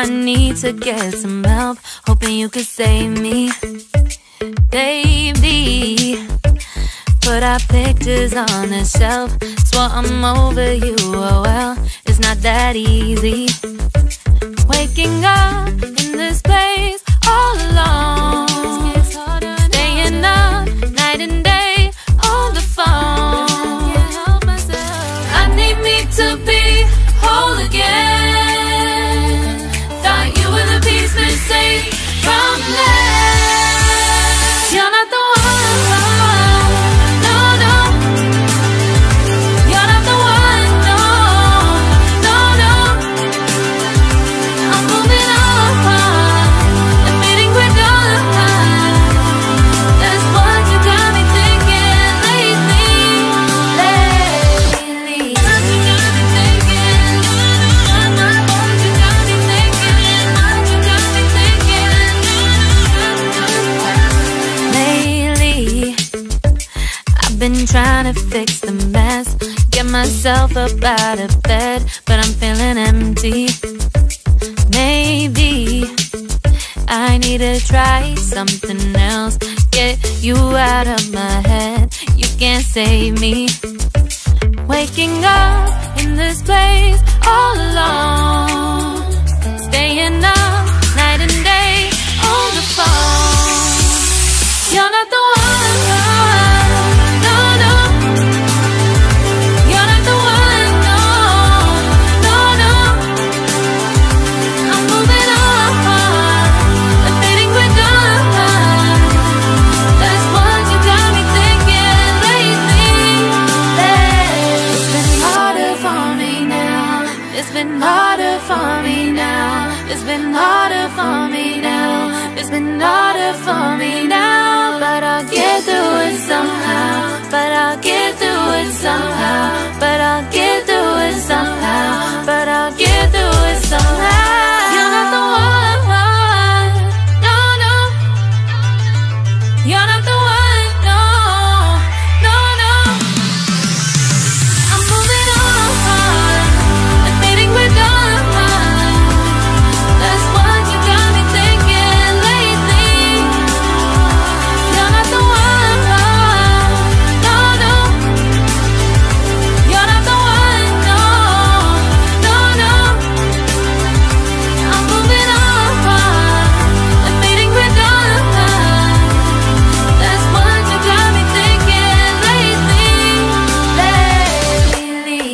I need to get some help, hoping you could save me. Baby, put our pictures on the shelf. Swore I'm over you, oh well, it's not that easy. Waking up in this place all alone, staying up night and day on the phone. I need me to be whole again. Thought you were the piece missing from left. You're not the one, no, no. You're not the one, no, no, no. I'm moving on, admitting we're done. That's what you got me thinking lately. That's what you got me thinking. What you got me thinking. What you got me thinking. Lately, I've been trying to fix the mess, get myself up out of bed, but I'm feeling empty. Maybe I need to try something else, get you out of my head. You can't save me. Waking up in this place all alone, staying up night and day on the phone. You're not the one, no, no. You're not the one, no, no, no. I'm moving on, admitting we're done. That's what you got me thinking lately. It's been harder for me now. It's been harder for me now. It's been harder for me now. It's been harder for me now. But I'll get through it somehow. But I'll get through it somehow. But I'll get through it somehow. But I'll get through it somehow. You're not the one, no, no. You're not the one, no, no, no. I'm moving on, admitting we're done. That's what you got me thinking lately. You're not the one, no, no. You're not the one, no, no, no. I'm moving on, admitting we're done. That's what you got me thinking lately.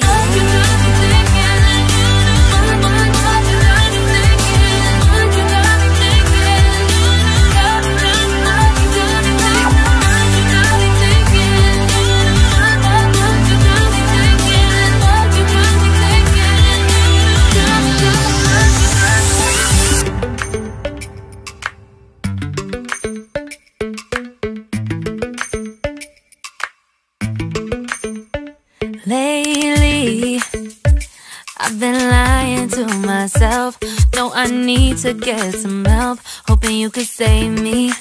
What you got me thinking. What you got me thinking. What you got me thinking. What you got me thinking. What you got me thinking. What you got me thinking. Lately, I've been lying to myself. No, I need to get some help, hoping you could save me.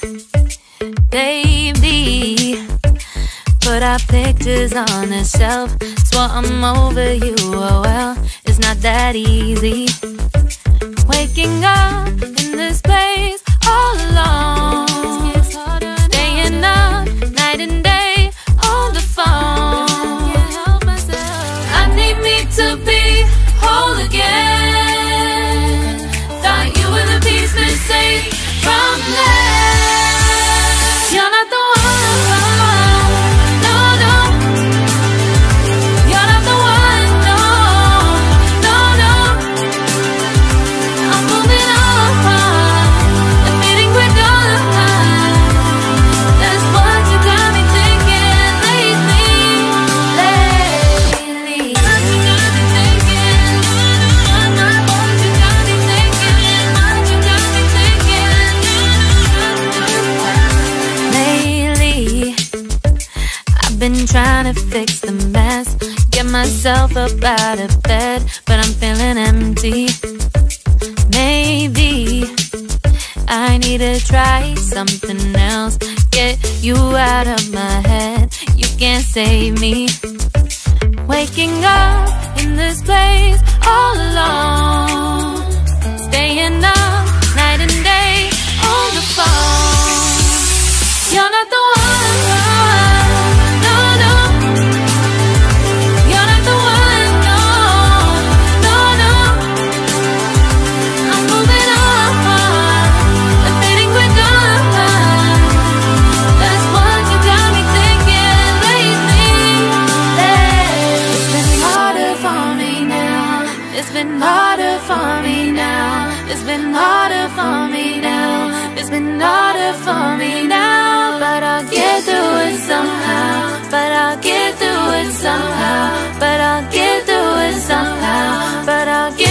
Baby, put our pictures on the shelf. Swore I'm over you, oh well, it's not that easy. Waking up in this place all alone, staying up night and day on the phone. I need me to be whole again. Thought you were the piece missing from left. You're not the one, no, no. You're not the one, no, no, no. I'm moving on, admitting we're done. That's what you got me thinking lately. What you got me thinking. What you got me thinking. What you got me thinking. Lately, I've been trying to fix the mess, get myself up out of bed, but I'm feeling empty. Maybe I need to try something else, get you out of my head. You can't save me. Waking up in this place all alone, staying calling up night and day on the phone. You're not the one, no, no. You're not the one, no, no, no. I'm moving on, admitting we're done. That's what you got me thinking lately. It's been harder for me now. It's been harder for me now. It's been harder for me now. It's been harder for me now. But I'll get through it somehow. But I'll get through it somehow. But I'll get through it somehow. But I'll get